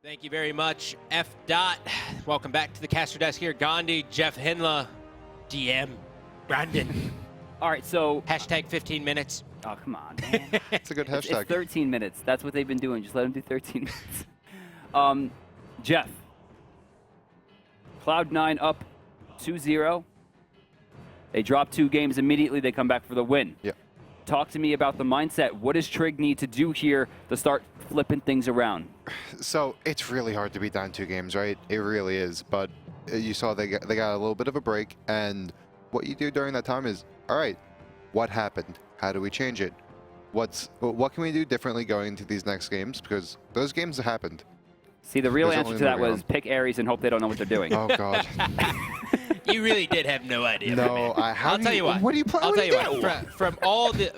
Thank you very much, F. Dot. Welcome back to the caster desk here. Gandhi, Jeff Hinla, DM, Brandon. All right, so Hashtag 15 minutes. oh come on, man. It's a good hashtag. It's 13 minutes. That's what they've been doing. Just let them do 13 minutes. Jeff, Cloud9 up 2-0. They drop 2 games immediately. They come back for the win. Yeah. Talk to me about the mindset. What does TRIG need to do here to start flipping things around? So it's really hard to be down 2 games, right? It really is. But you saw they got a little bit of a break, and what you do during that time is, all right, what happened? How do we change it? What can we do differently going into these next games? Because those games have happened. See, the real There's answer only to that moving was on. pick Ares and hope they don't know what they're doing. Oh God. You really did have no idea. No, I'll tell you what. What do you plan? I'll what tell do you do? what.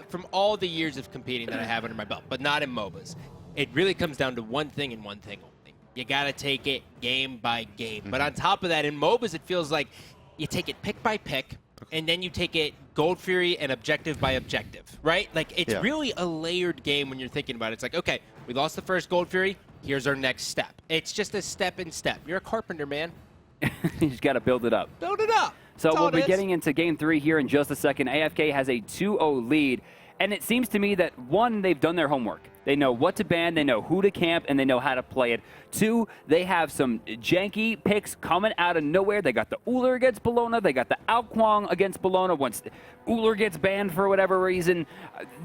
From all the years of competing that I have under my belt, but not in MOBAs, it really comes down to one thing and one thing only. You gotta take it game by game. But on top of that, in MOBAs, it feels like you take it pick by pick, and then you take it Gold Fury and objective by objective, right? Like, it's really a layered game when you're thinking about it. It's like, okay, we lost the first Gold Fury, here's our next step. It's just a step and step. You're a carpenter, man. You just got to build it up. Build it up. So That's all we'll be it is. getting into Game 3 here in just a second. AFK has a 2-0 lead, and it seems to me that, 1, they've done their homework. They know what to ban, they know who to camp, and they know how to play it. 2, they have some janky picks coming out of nowhere. They got the Ullr against Bologna. They got the Alquang against Bologna once Ullr gets banned for whatever reason.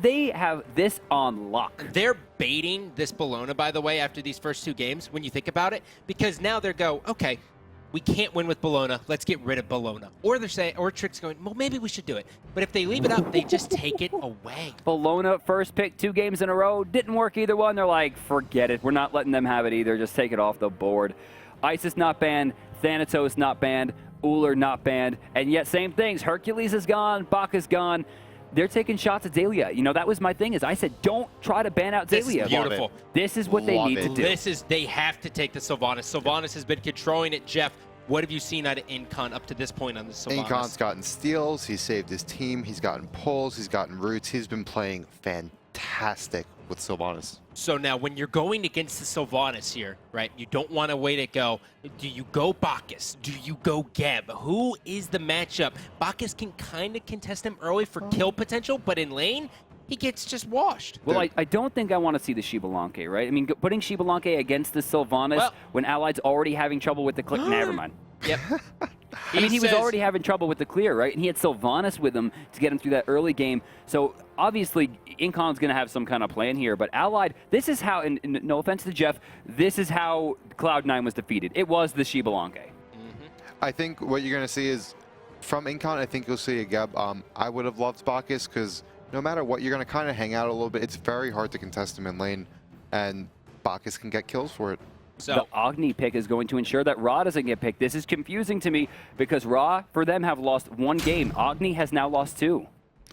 They have this on lock. They're baiting this Bologna, by the way, after these first 2 games, when you think about it, because now they go, okay, we can't win with Bologna. Let's get rid of Bologna. Or they're saying, or TRIG's going, well, maybe we should do it. But if they leave it up, they just take it away. Bologna first pick 2 games in a row. Didn't work either one. They're like, forget it. We're not letting them have it either. Just take it off the board. Isis not banned. Thanatos not banned. Ullr not banned. And yet, same things. Hercules is gone. Bacchus gone. They're taking shots at Xaylia. You know, that was my thing, is I said, don't try to ban out This Xaylia. is beautiful. This is what they Love need to it. do. They have to take the Sylvanus. Sylvanus has been controlling it. Jeff, what have you seen out of Incon up to this point on the Sylvanus? Incon's gotten steals. He's saved his team. He's gotten pulls. He's gotten roots. He's been playing fantastic with Sylvanus. So now when you're going against the Sylvanus here, right, you don't want to wait it go. Do you go Bacchus? Do you go Geb? Who is the matchup? Bacchus can kind of contest him early for kill potential, but in lane, he gets just washed. Well, I don't think I want to see the Xbalanque, right? I mean, putting Xbalanque against the Sylvanus when Allied's already having trouble with the clear. Never mind. Yep. I mean, he was already having trouble with the clear, right? And he had Sylvanus with him to get him through that early game. So obviously, Incon's going to have some kind of plan here. But Allied, this is how, and no offense to Jeff, this is how Cloud9 was defeated. It was the Xbalanque. I think what you're going to see is, from Incon, I think you'll see a Geb. I would have loved Bacchus, because no matter what, you're going to kind of hang out a little bit. It's very hard to contest him in lane, and Bacchus can get kills for it. So the Agni pick is going to ensure that Ra doesn't get picked. This is confusing to me because Ra, for them, have lost 1 game. Agni has now lost 2.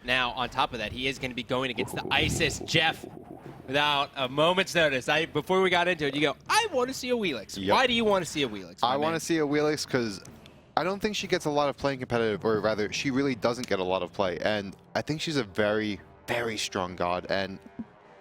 now, on top of that, he is going to be going against the Isis. Jeff, without a moment's notice, before we got into it, you go, I want to see Awilix. Yep. Why do you want to see Awilix? I want to see Awilix because I don't think she gets a lot of playing competitive, or rather, she really doesn't get a lot of play. And I think she's a very, very strong god, and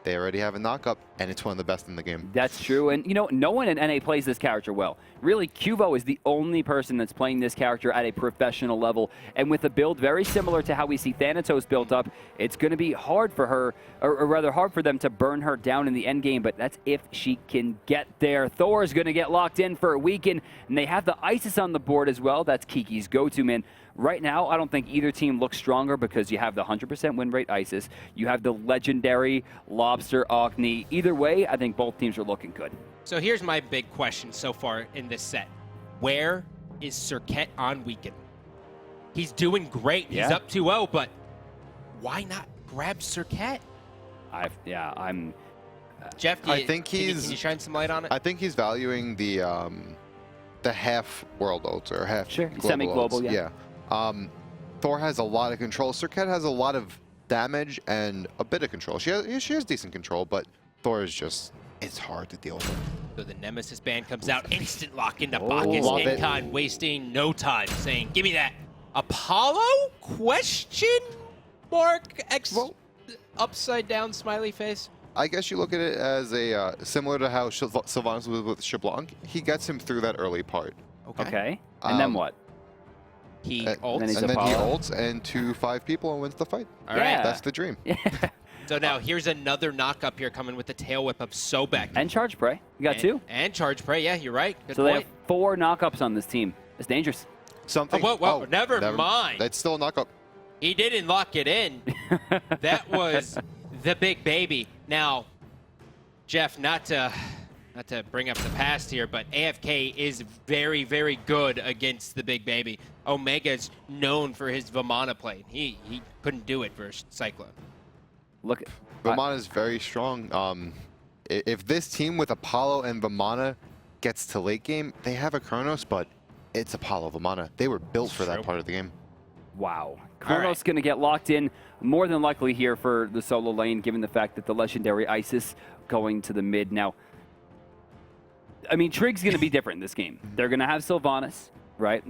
they already have a knockup, and it's one of the best in the game. That's true, and you know, no one in NA plays this character well. Really, Cuvo is the only person that's playing this character at a professional level, and with a build very similar to how we see Thanatos built up, it's going to be hard for her, or rather hard for them to burn her down in the end game, but that's if she can get there. Thor is going to get locked in for a weekend, and they have the Isis on the board as well. That's Kiki's go-to, man. Right now, I don't think either team looks stronger because you have the 100% win rate Isis. You have the legendary Lobster Agni. Either way, I think both teams are looking good. So here's my big question so far in this set. Where is Serket on weekend? He's doing great. He's up 2-0, but why not grab Serket? I'm... Jeff, can you shine some light on it? I think he's valuing the half world ults, or half semi-global, ults. yeah. Thor has a lot of control. Serket has a lot of damage and a bit of control. She has decent control, but Thor is just, it's hard to deal with. So the Nemesis band comes out, instant lock into Bacchus. Love it. Incon wasting no time, saying, give me that. Apollo? Question mark? Upside down smiley face? I guess you look at it as a similar to how Sylvanus was with Xbalanque. He gets him through that early part. Okay. And then what? He then ults. he's And then he Apollo. ults into 5 people and wins the fight. All right. That's the dream. So now here's another knock up here coming with the tail whip of Sobek. And charge spray. You got 2. And charge spray. Yeah, you're right. Good So they point. have 4 knockups on this team. It's dangerous. Something. Whoa, never mind. That's still a knockup. He didn't lock it in. That was the big baby. Now, Jeff, not to bring up the past here, but AFK is very, very good against the big baby. Omega's known for his Vamana play. He couldn't do it versus Cyclone. Look, Vamana is very strong. If this team with Apollo and Vamana gets to late game, they have a Chronos, but it's Apollo Vamana. They were built for that part of the game. wow. Chronos going to get locked in more than likely here for the solo lane, given the fact that the legendary Isis going to the mid. Now, I mean, TRIG's going to be different in this game. They're going to have Sylvanus, right?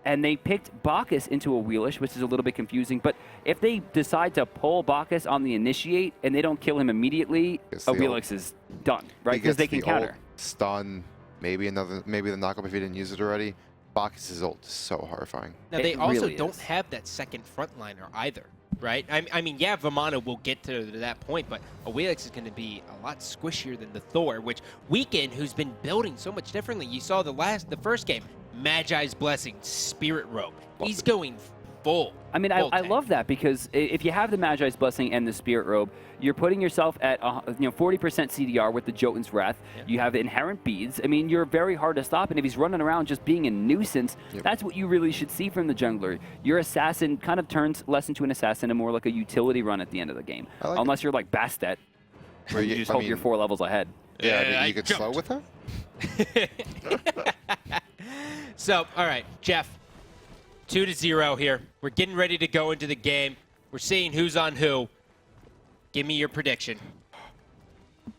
And they picked Bacchus into Awilix, which is a little bit confusing. But if they decide to pull Bacchus on the initiate and they don't kill him immediately, Awilix is done, right? Because they can counter. Ult, stun, maybe the knockup if he didn't use it already. Bacchus' ult is so horrifying. Now, they also really don't is. have that second frontliner either, right? I mean, yeah, Vamana will get to that point, but Awilix is going to be a lot squishier than the Thor, which Weekend, who's been building so much differently. You saw the first game, Magi's Blessing, Spirit Robe. He's going full. I mean, I love that because if you have the Magi's Blessing and the Spirit Robe, you're putting yourself at 40% CDR with the Jotun's Wrath. Yeah. You have inherent beads. I mean, you're very hard to stop, and if he's running around just being a nuisance, that's what you really should see from the jungler. Your assassin kind of turns less into an assassin and more like a utility run at the end of the game. Unless you're like Bastet, where you just hope you're 4 levels ahead. Yeah, I mean, you could slow with her. So, all right, Jeff, 2-0 here. We're getting ready to go into the game. We're seeing who's on who. Give me your prediction.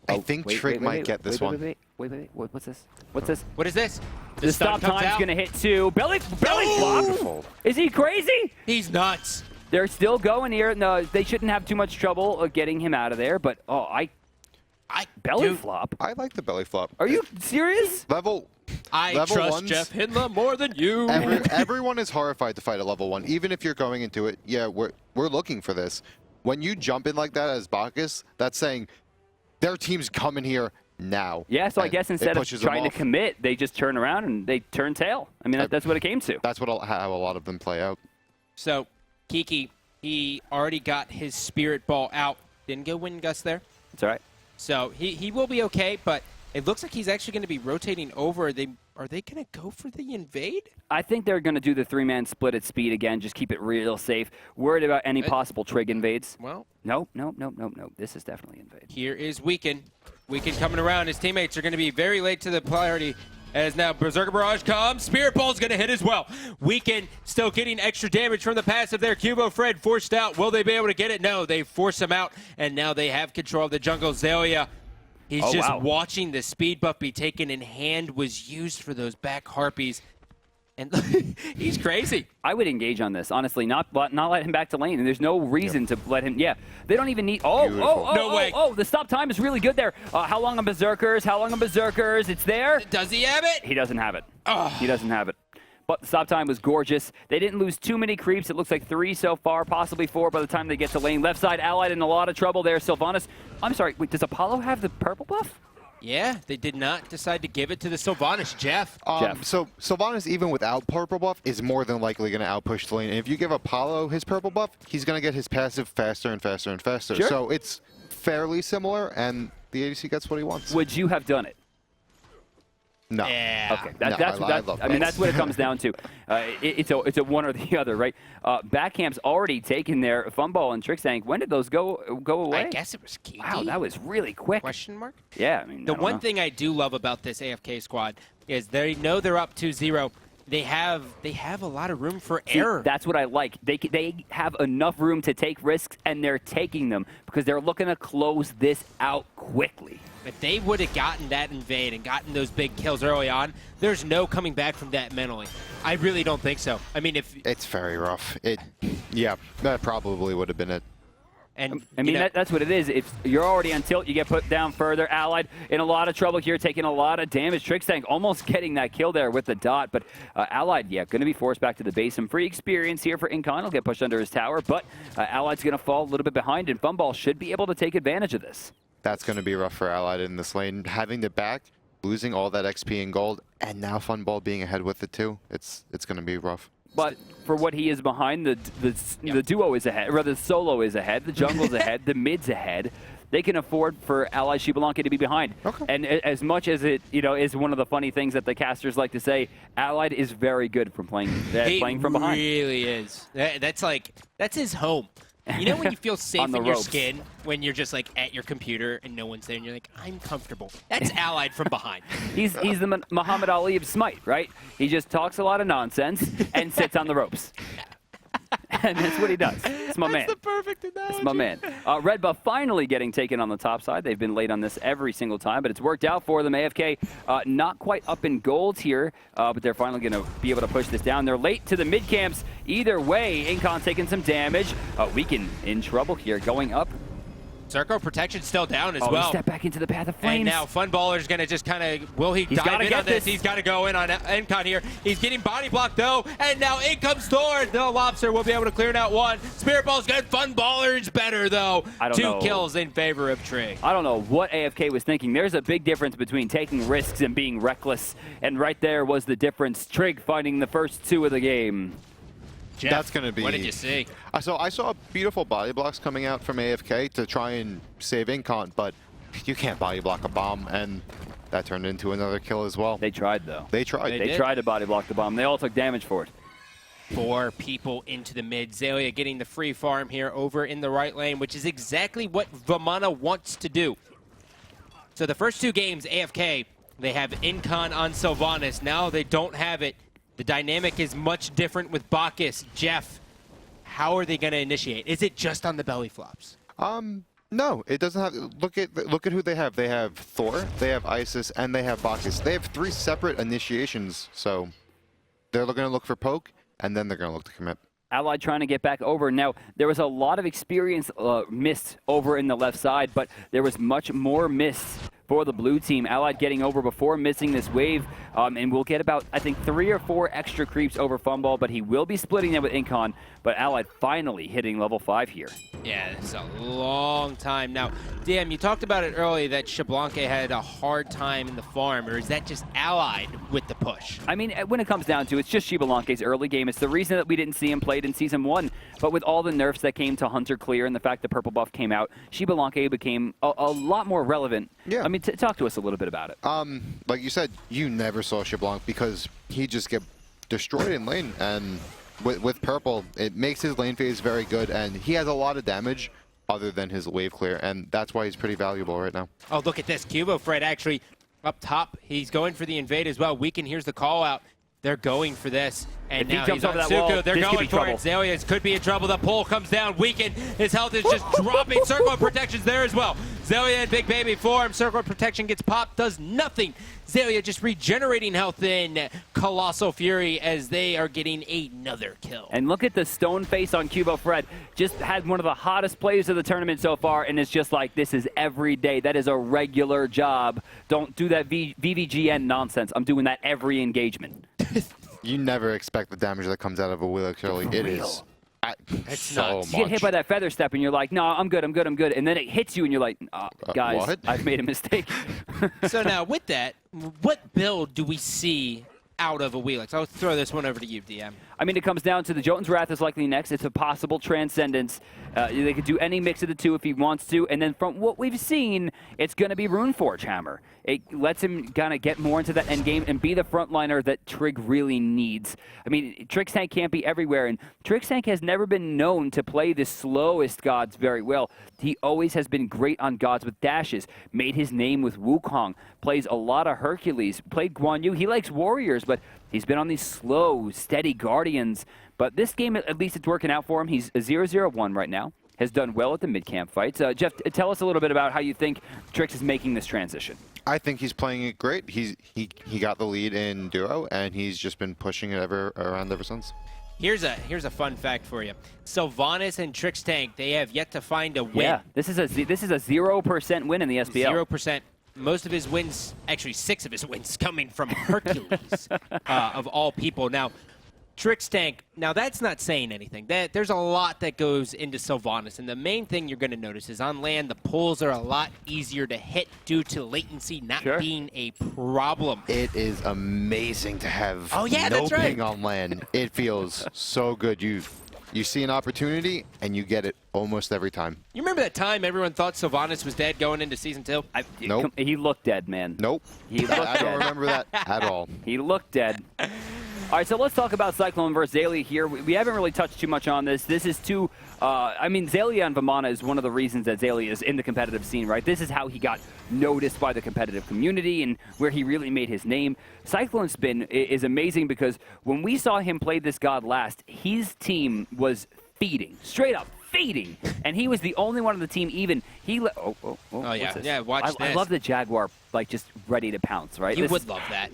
I think TRIG might get this one. Wait, what's this? What's this? What is this? The stop time's going to hit 2. Belly flop? Is he crazy? He's nuts. They're still going here. No, they shouldn't have too much trouble getting him out of there, but belly flop? I like the belly flop. Are you serious? I trust ones, Jeff Hindla more than you. Everyone is horrified to fight at level 1, even if you're going into it. Yeah, we're looking for this. When you jump in like that as Bacchus, that's saying their team's coming here now. Yeah, so I guess instead of trying to commit, they just turn around and they turn tail. I mean, that's what it came to. That's how a lot of them play out. So, Kiki, he already got his Spirit Ball out. Didn't go win Gus there. That's all right. So he will be okay, but it looks like he's actually going to be rotating over. Are they going to go for the invade? I think they're going to do the 3-man split at speed again. Just keep it real safe. Worried about any possible TRIG invades? Well, no. This is definitely invade. Here is Weekend. Weekend coming around. His teammates are going to be very late to the party. As now Berserker Barrage comes, Spirit Ball's going to hit as well. Weekend still getting extra damage from the passive there. Cubo Fred forced out. Will they be able to get it? No, they force him out, and now they have control of the jungle. Zelia, he's watching the speed buff be taken in hand, was used for those back harpies. And he's crazy. I would engage on this, honestly. Not let him back to lane. And there's no reason to let him. Yeah, they don't even need. No way. The stop time is really good there. How long on Berserkers? How long on Berserkers? It's there. Does he have it? He doesn't have it. He doesn't have it. But the stop time was gorgeous. They didn't lose too many creeps. It looks like 3 so far, possibly 4 by the time they get to lane. Left side allied in a lot of trouble there. Sylvanus. I'm sorry. Wait, does Apollo have the purple buff? Yeah, they did not decide to give it to the Sylvanus, Jeff. So Sylvanus, even without purple buff, is more than likely going to outpush the lane. And if you give Apollo his purple buff, he's going to get his passive faster and faster and faster. Sure. So it's fairly similar, and the ADC gets what he wants. Would you have done it? No. Yeah. Okay. That's what it comes down to. It's a one or the other, right? Backcamp's already taken their Funball and Trick Tank. When did those go away? I guess it was Kiki. Wow, that was really quick. Question mark? Yeah, I mean, the one thing I do love about this AFK squad is they know they're up 2-0. They have a lot of room for error. That's what I like. They have enough room to take risks, and they're taking them because they're looking to close this out quickly. If they would have gotten that invade and gotten those big kills early on, there's no coming back from that mentally. I really don't think so. I mean, if it's very rough. Yeah, that probably would have been it. And I mean, that's what it is. If you're already on tilt, you get put down further. Allied in a lot of trouble here, taking a lot of damage. TRIG almost getting that kill there with the dot, but Allied, yeah, going to be forced back to the base. Some free experience here for Incon. He'll get pushed under his tower, but Allied's going to fall a little bit behind, and Funball should be able to take advantage of this. That's going to be rough for Allied in this lane. Having to back, losing all that XP and gold, and now Funball being ahead with it too. It's going to be rough. But for what he is behind, the duo is ahead, or rather the solo is ahead, the jungle's ahead, the mid's ahead. They can afford for Allied Xbalanque to be behind. Okay. And as much as it is one of the funny things that the casters like to say, Allied is very good from playing from behind. He really is. That's his home. You know when you feel safe in your skin when you're just like at your computer and no one's there and you're like, I'm comfortable. That's Allied from behind. He's the Muhammad Ali of Smite, right? He just talks a lot of nonsense and sits on the ropes. And that's what he does. It's my man. That's the perfect analogy. It's my man. Red Buff finally getting taken on the top side. They've been late on this every single time, but it's worked out for them. AFK not quite up in gold here, but they're finally going to be able to push this down. They're late to the mid camps. Either way, Incon taking some damage. Weaken in trouble here, going up. Circle protection still down as He well. stepped back into the path of flames. And now Funballer's going to just kind of, will he dive in on this? He's got to go in on Incon here. He's getting body blocked though, and now in comes Thor. The Lobster will be able to clear out one. Spirit Ball's good. Funballer's better though. Two kills in favor of TRIG. I don't know what AFK was thinking. There's a big difference between taking risks and being reckless, and right there was the difference. TRIG finding the first two of the game. Jeff, that's going to be... What did you see? I saw beautiful body blocks coming out from AFK to try and save Incon, but you can't body block a bomb, and that turned into another kill as well. They tried, though. They tried. They tried to body block the bomb. They all took damage for it. 4 people into the mid. Xaylia getting the free farm here over in the right lane, which is exactly what Vamana wants to do. So the first 2 games, AFK, they have Incon on Sylvanus. Now they don't have it. The dynamic is much different with Bacchus. Jeff, how are they going to initiate? Is it just on the belly flops? No, it doesn't have. Look at who they have. They have Thor, they have Isis, and they have Bacchus. They have 3 separate initiations, so they're going to look for poke, and then they're going to look to commit. Allied trying to get back over. Now, there was a lot of experience missed over in the left side, but there was much more missed for the blue team. Allied getting over before missing this wave, and we'll get about, I think, 3 or 4 extra creeps over Funball, but he will be splitting them with Incon, but Allied finally hitting level 5 here. Yeah, it's a long time. Now, Dan, you talked about it earlier that Xbalanque had a hard time in the farm, or is that just Allied with the push? I mean, when it comes down to it, it's just Xbalanque's early game. It's the reason that we didn't see him played in Season 1, but with all the nerfs that came to Hunter Clear and the fact the purple buff came out, Xbalanque became a lot more relevant. Yeah. I mean, talk to us a little bit about it. Like you said, you never saw Xbalanque because he just get destroyed in lane, and with purple, it makes his lane phase very good, and he has a lot of damage other than his wave clear, and that's why he's pretty valuable right now. Oh, look at this. Cubo Fred actually up top. He's going for the invade as well. Weaken here's the call out. They're going for this. And now he's on Suku. They're going for it. Xaylia could be in trouble. The pull comes down. Weaken. His health is just dropping. Circle of Protection's there as well. Xaylia in Big Baby form. Circle of Protection gets popped. Does nothing. Xaylia just regenerating health in Colossal Fury as they are getting another kill. And look at the stone face on Cubo Fred. Just had one of the hottest plays of the tournament so far, and it's just like, this is every day. That is a regular job. Don't do that VVGN nonsense. I'm doing that every engagement. You never expect the damage that comes out of Awilix early. It is. It's so nuts. You get hit by that feather step, and you're like, no, I'm good, I'm good, I'm good. And then it hits you, and you're like, guys, what? I've made a mistake. So now with that, what build do we see out of Awilix? I'll throw this one over to you, DM. I mean, it comes down to the Jotun's Wrath is likely next. It's a possible Transcendence. They could do any mix of the two if he wants to. And then from what we've seen, it's going to be Runeforge Hammer. It lets him kind of get more into that end game and be the frontliner that TRIG really needs. I mean, TRIG can't be everywhere, and TRIG has never been known to play the slowest gods very well. He always has been great on gods with dashes, made his name with Wukong, plays a lot of Hercules, played Guan Yu. He likes warriors, but he's been on these slow, steady Guardians. But this game, at least it's working out for him. He's a 0-0-1 right now. Has done well at the mid-camp fights. Jeff, tell us a little bit about how you think TRIG is making this transition. I think he's playing it great. He got the lead in duo, and he's just been pushing it around ever since. Here's a fun fact for you. Sylvanus and TRIG Tank, they have yet to find a win. Yeah, this is a 0% win in the SPL. 0%. Most of his wins, actually 6 of his wins, coming from Hercules, of all people. Now, TRIG Tank, now that's not saying anything. There's a lot that goes into Sylvanus, and the main thing you're going to notice is on land, the pulls are a lot easier to hit due to latency not being a problem. It is amazing to have no that's right. ping on land. It feels so good. You see an opportunity, and you get it almost every time. You remember that time everyone thought Sylvanus was dead going into Season 2? Nope. He looked dead, man. Nope. He looked I don't remember that at all. He looked dead. All right, so let's talk about Cyclone versus Xaylee here. We haven't really touched too much on this. This is too, I mean, Xaylee on Vamana is one of the reasons that Xaylee is in the competitive scene, right? This is how he got noticed by the competitive community and where he really made his name. Cyclone Spin is amazing because when we saw him play this god last, his team was feeding, straight up feeding, and he was the only one on the team even. Oh yeah, yeah, watch this. I love the Jaguar, like, just ready to pounce, right? You would love that.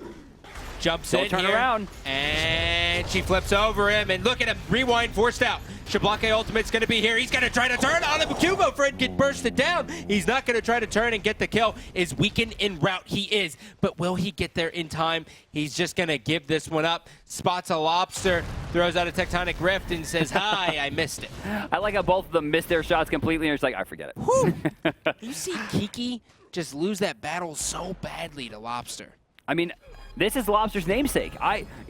Jumps in turn here, around. And she flips over him, and look at him, rewind, forced out. Xbalanque ultimate's going to be here. He's going to try to turn on him. Cubo Fred get bursted down. He's not going to try to turn and get the kill. Is weakened en route. He is. But will he get there in time? He's just going to give this one up. Spots a lobster, throws out a tectonic rift, and says, hi, I missed it. I like how both of them missed their shots completely, and it's like, I forget it. Whew. You see Kiki just lose that battle so badly to Lobster. I mean, this is Lobster's namesake.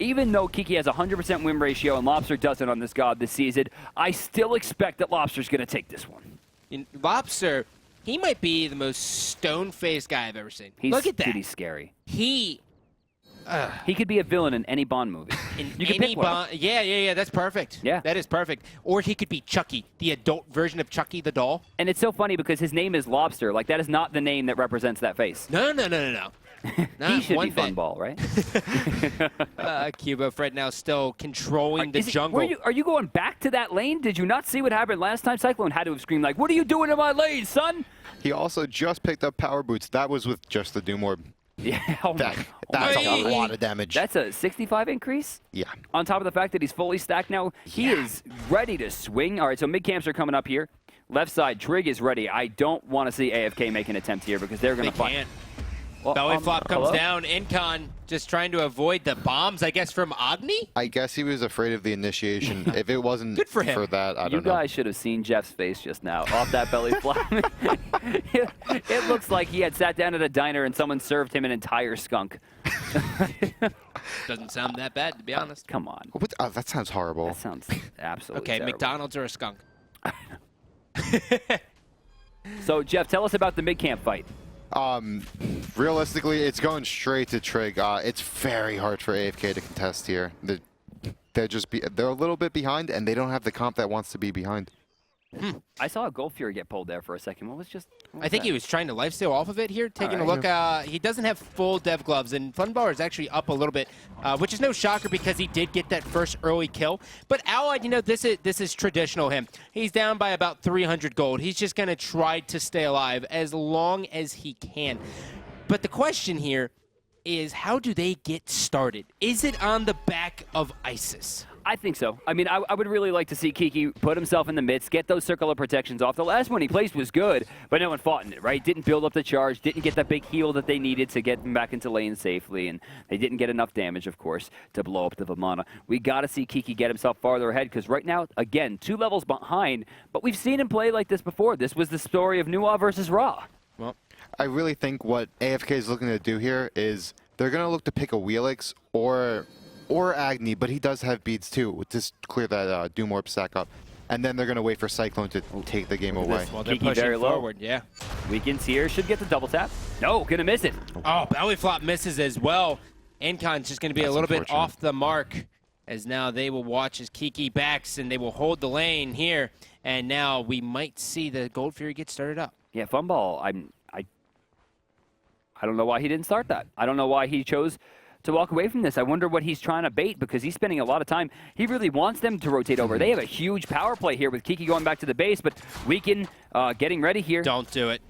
Even though Kiki has a 100% win ratio and Lobster doesn't on this god this season, I still expect that Lobster's going to take this one. Lobster, he might be the most stone-faced guy I've ever seen. Look at that. Dude, he's scary. He could be a villain in any Bond movie. You can pick one. Yeah, that's perfect. Yeah. That is perfect. Or he could be Chucky, the adult version of Chucky the doll. And it's so funny because his name is Lobster. Like, that is not the name that represents that face. No. He should be Funball, right? Cubo Fred now still controlling the jungle. Are you going back to that lane? Did you not see what happened last time? Cyclone had to have screamed like, what are you doing in my lane, son? He also just picked up power boots. That was with just the Doom Orb. Yeah, that's a lot of damage. That's a 65 increase? Yeah. On top of the fact that he's fully stacked now, he is ready to swing. All right, so mid-camps are coming up here. Left side, Trig is ready. I don't want to see AFK make an attempt here because they're going to fight. Well, belly flop comes down. Incon just trying to avoid the bombs, I guess, from Agni? I guess he was afraid of the initiation. If it wasn't Good for him. for that, I don't know. You guys should have seen Jeff's face just now off that belly flop. It looks like he had sat down at a diner and someone served him an entire skunk. Doesn't sound that bad, to be honest. Come on. What? Oh, that sounds horrible. That sounds absolutely terrible. McDonald's or a skunk? So, Jeff, tell us about the mid-camp fight. Realistically, it's going straight to Trig. It's very hard for AFK to contest here. They're a little bit behind, and they don't have the comp that wants to be behind. I saw a Gold Fury get pulled there for a second. I think he was trying to lifesteal off of it here, taking a look. He doesn't have full dev gloves, and Funbar is actually up a little bit, which is no shocker because he did get that first early kill. But Allied, this is traditional him. He's down by about 300 gold. He's just going to try to stay alive as long as he can. But the question here is, how do they get started? Is it on the back of ISIS? I think so. I mean, I would really like to see Kiki put himself in the midst, get those circular protections off. The last one he placed was good, but no one fought in it, right? Didn't build up the charge, didn't get that big heal that they needed to get them back into lane safely, and they didn't get enough damage, of course, to blow up the Vamana. We got to see Kiki get himself farther ahead, because right now, again, 2 levels behind, but we've seen him play like this before. This was the story of Nuwa versus Ra. Well, I really think what AFK is looking to do here is they're going to look to pick Awilix or Agni, but he does have beads too, to clear that Doom Orb stack up. And then they're going to wait for Cyclone to take the game away. Well, they're Kiki pushing very forward, low. Yeah. Weekends here should get the double tap. No, going to miss it. Oh, belly flop misses as well. Incon's just going to be a little bit off the mark, as now they will watch as Kiki backs, and they will hold the lane here. And now we might see the Gold Fury get started up. Yeah, Funball, I don't know why he didn't start that. I don't know why he chose to walk away from this. I wonder what he's trying to bait, because he's spending a lot of time. He really wants them to rotate over. They have a huge power play here with Kiki going back to the base, but Weekend getting ready here. Don't do it.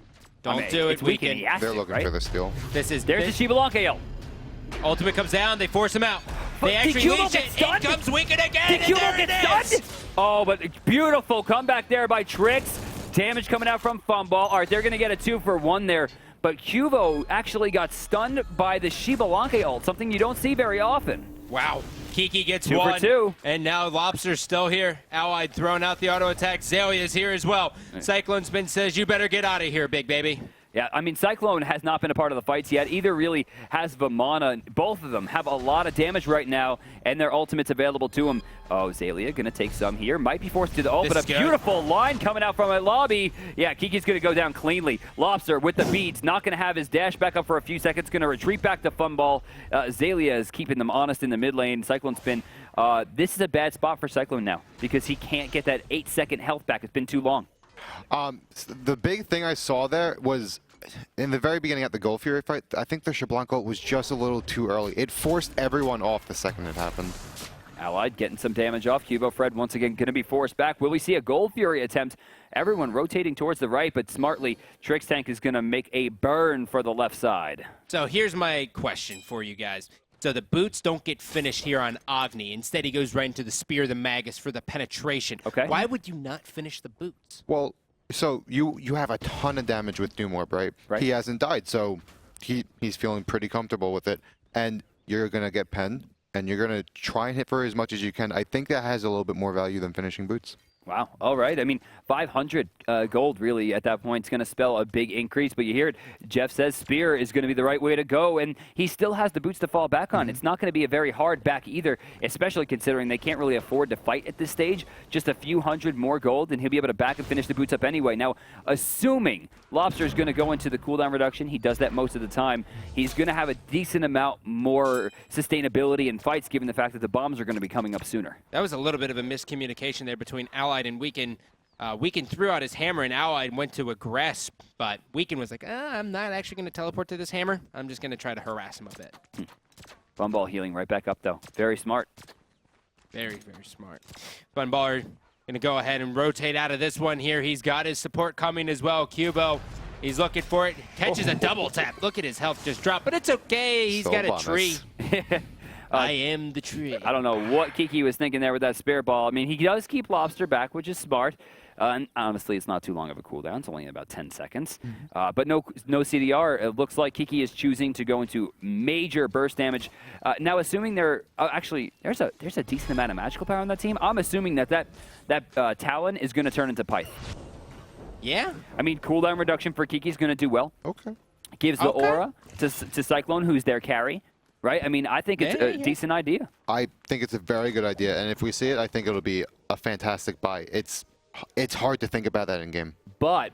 Don't do it, Weekend. They're looking for the steal. There's the Xbalanque. Ultimate comes down. They force him out. They actually Did Cubo leash get it. stunned? In comes Wicked again, Did and Cubo there get it is. stunned? Oh, but beautiful comeback there by TRIG. Damage coming out from Fumball. All right, they're going to get a 2-for-1 there. But Cubo actually got stunned by the Xbalanque ult, something you don't see very often. Wow. Kiki gets 2 one. for 2. And now Lobster's still here. Allied throwing out the auto attack. Zalia's here as well. Cyclone Spin says, you better get out of here, big baby. Yeah, I mean, Cyclone has not been a part of the fights yet. Either really has Vamana. Both of them have a lot of damage right now, and their ultimates available to them. Oh, Zalia going to take some here. Might be forced to the ult, but a beautiful line coming out from a lobby. Yeah, Kiki's going to go down cleanly. Lobster with the beats, not going to have his dash back up for a few seconds. Going to retreat back to Fumball. Zalia is keeping them honest in the mid lane. Cyclone Spin. This is a bad spot for Cyclone now because he can't get that 8-second health back. It's been too long. The big thing I saw there was in the very beginning at the Gold Fury fight, I think the Xbalanque ult was just a little too early. It forced everyone off the second it happened. Allied getting some damage off. Cubo Fred once again going to be forced back. Will we see a Gold Fury attempt? Everyone rotating towards the right, but smartly, TRIG's tank is going to make a burn for the left side. So here's my question for you guys. So the boots don't get finished here on Agni. Instead, he goes right into the Spear of the Magus for the penetration. Okay. Why would you not finish the boots? Well, so you have a ton of damage with Doom Orb, right? He hasn't died, so he's feeling pretty comfortable with it. And you're going to get penned, and you're going to try and hit for as much as you can. I think that has a little bit more value than finishing boots. Wow. All right. I mean, 500 gold really at that point is going to spell a big increase. But you hear it. Jeff says Spear is going to be the right way to go. And he still has the boots to fall back on. It's not going to be a very hard back either, especially considering they can't really afford to fight at this stage. Just a few hundred more gold, and he'll be able to back and finish the boots up anyway. Now, assuming Lobster is going to go into the cooldown reduction, he does that most of the time, he's going to have a decent amount more sustainability in fights, given the fact that the bombs are going to be coming up sooner. That was a little bit of a miscommunication there between Allied and Weekend. Weekend threw out his hammer and Allied went to aggress, but Weekend was like, I'm not actually going to teleport to this hammer. I'm just going to try to harass him a bit. Funball healing right back up, though. Very smart. Very, very smart. Funballer going to go ahead and rotate out of this one here. He's got his support coming as well. Cubo, he's looking for it. Catches a double tap. Look at his health just drop, but it's okay. He's got a tree. I am the tree. I don't know what Kiki was thinking there with that spare ball. I mean, he does keep Lobster back, which is smart. And honestly, it's not too long of a cooldown. It's only about 10 seconds. But no CDR. It looks like Kiki is choosing to go into major burst damage. Now, assuming actually, there's a decent amount of magical power on that team. I'm assuming that Talon is going to turn into Pyth. Yeah. I mean, cooldown reduction for Kiki is going to do well. Okay. Gives the aura to Cyclone, who's their carry. Right? I mean, I think it's a decent idea. I think it's a very good idea, and if we see it, I think it'll be a fantastic buy. It's hard to think about that in game. But,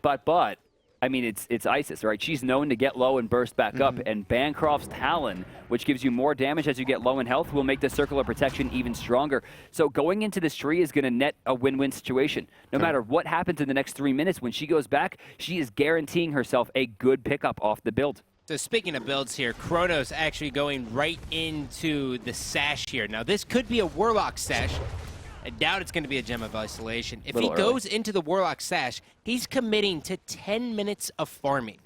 I mean, it's Isis, right? She's known to get low and burst back up, and Bancroft's Talon, which gives you more damage as you get low in health, will make the circle of protection even stronger. So going into this tree is going to net a win-win situation. No matter what happens in the next 3 minutes, when she goes back, she is guaranteeing herself a good pickup off the build. So speaking of builds here, Chronos actually going right into the sash here. Now this could be a Warlock sash. I doubt it's going to be a Gem of Isolation. If he goes into the Warlock sash, he's committing to 10 minutes of farming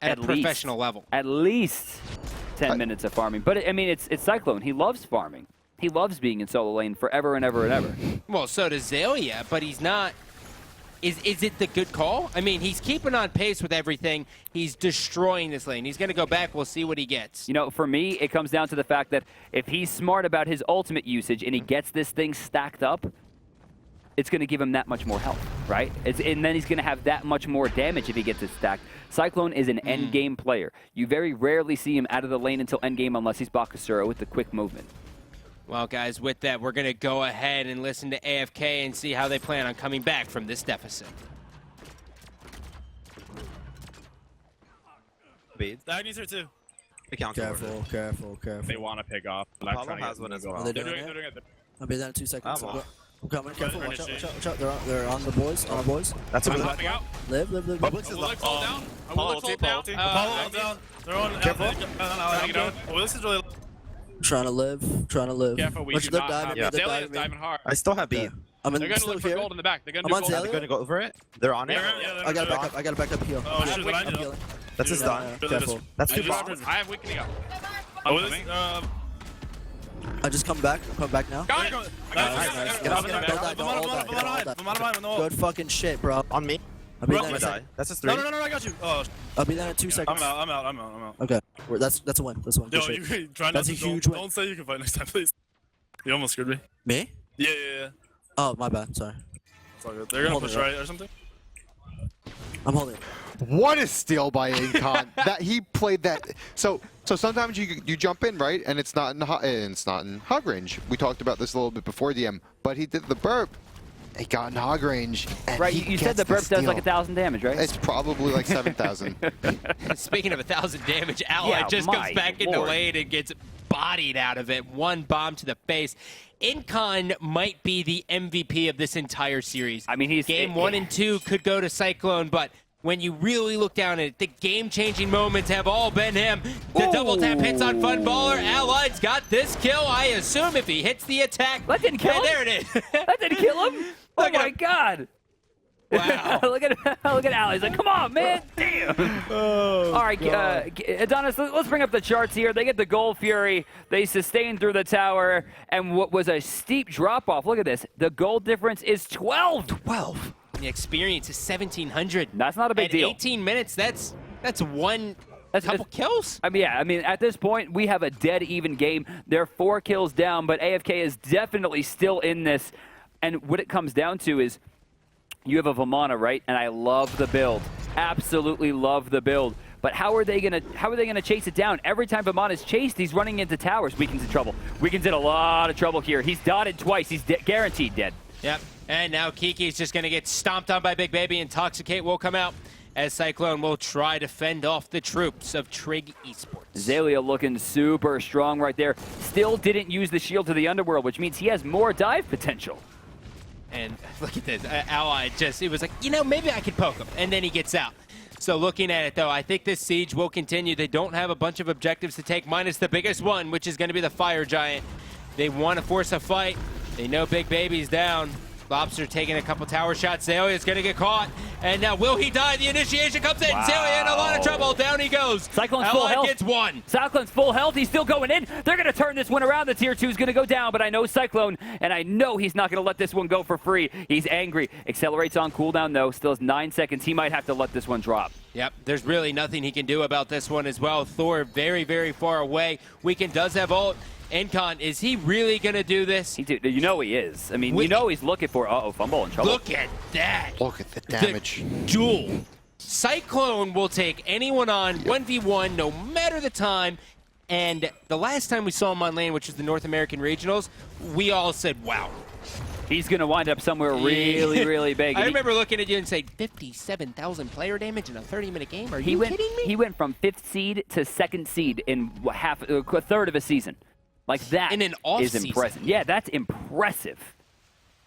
at a professional level. At least 10 minutes of farming. But I mean, it's Cyclone. He loves farming. He loves being in solo lane forever and ever and ever. Well, so does Zalia, but he's not. Is it the good call? I mean, he's keeping on pace with everything. He's destroying this lane. He's going to go back. We'll see what he gets. You know, for me, it comes down to the fact that if he's smart about his ultimate usage and he gets this thing stacked up, it's going to give him that much more health, right? And then he's going to have that much more damage if he gets it stacked. Cyclone is an endgame player. You very rarely see him out of the lane until endgame unless he's Bacchus with the quick movement. Well, guys, with that, we're going to go ahead and listen to AFK and see how they plan on coming back from this deficit. The Agni's here too. Careful. They want to pick off. Apollo has one as well. They're They're doing doing it. I'll be there in 2 seconds. Oh, wow. I'm coming. Careful. Watch out. They're on the boys. On the boys. That's a good Popping out. Live. Awilix hold down. Awilix hold down. Apollo down. They're on. Careful. Awilix is really. Trying to live. Careful, we do not have. Zalia is diving hard. I still have beat. I'm They're going to still look for here. gold in the back. They're going to I'm do on gold. Zalia. They're gonna go over it. They're on it. I gotta back up heal. Oh, shit, I'm healing. That's his done. Careful. That's I two just- bombs. I have weakening up. I just come back. Come back now. Got it. Nice. Get off that. Good fucking shit, bro. On me. I'll be I'm there gonna in a die. second. That's a 3. No, I got you. Oh, I'll be there in 2 seconds. I'm out. Okay. That's a win. That's a win. Good Yo, shit. you try not That's to. a huge win. Don't say you can fight next time, please. You almost scared me. Me? Yeah. Oh, my bad. Sorry. It's all good. They're gonna Hold push it up. right or something. I'm holding it. What a steal by Incon. That he played that. So sometimes you jump in, right, and it's not in hog range. We talked about this a little bit before DM, but he did the burp. He got in hog range. And Right, he you said gets the burp does like steal. 1,000 damage, right? It's probably like 7,000. Speaking of 1,000 damage, Ally Yeah, just my comes back into lord. lane and gets bodied out of it. One bomb to the face. Incon might be the MVP of this entire series. I mean, he's Game 1 and 2 could go to Cyclone, but when you really look down at it, the game-changing moments have all been him. The double tap hits on Fun Baller. Allied's got this kill, I assume, if he hits the attack. That didn't kill him. And there it is. That didn't kill him. Oh Look at my him. God. Wow. look at Ally. He's like, come on, man. Damn. All right, Adonis, let's bring up the charts here. They get the Gold Fury. They sustain through the tower. And what was a steep drop-off, look at this. The gold difference is 12. 12. The experience is 1,700. That's not a big deal. 18 minutes, that's one That's- couple kills. I mean, at this point, we have a dead even game. They're 4 kills down, but AFK is definitely still in this. And what it comes down to is you have a Vamana, right? And I love the build. Absolutely love the build. But how are they gonna chase it down? Every time Vamana's chased, he's running into towers. Weaken's in trouble. Weaken's in a lot of trouble here. He's dotted twice. He's guaranteed dead. Yep. And now Kiki's just going to get stomped on by Big Baby. Intoxicate will come out as Cyclone will try to fend off the troops of TRIG Esports. Zaylia looking super strong right there. Still didn't use the shield to the underworld, which means he has more dive potential. And look at this. Ally it was like, maybe I could poke him. And then he gets out. So looking at it, though, I think this siege will continue. They don't have a bunch of objectives to take, minus the biggest one, which is going to be the Fire Giant. They want to force a fight. They know Big Baby's down. Lobster taking a couple tower shots. Zaylia's going to get caught. And now will he die? The initiation comes in. Wow. Zaylia in a lot of trouble. Down he goes. Cyclone's full health. Gets one. Cyclone's full health. He's still going in. They're going to turn this one around. The tier 2 is going to go down, but I know Cyclone, and I know he's not going to let this one go for free. He's angry. Accelerates on cooldown, though. Still has 9 seconds. He might have to let this one drop. Yep, there's really nothing he can do about this one as well. Thor very, very far away. Weekend does have ult. Incon, is he really going to do this? You know he is. I mean, you know he's looking for... Uh-oh, fumble in trouble. Look at that. Look at the damage. The duel. Cyclone will take anyone on 1v1, no matter the time. And the last time we saw him on lane, which was the North American Regionals, we all said, wow. He's going to wind up somewhere really, really big. I remember looking at you and saying, 57,000 player damage in a 30-minute game? Are you kidding me? He went from 5th seed to 2nd seed in a third of a season. Like that in an off is season. impressive. Yeah, that's impressive.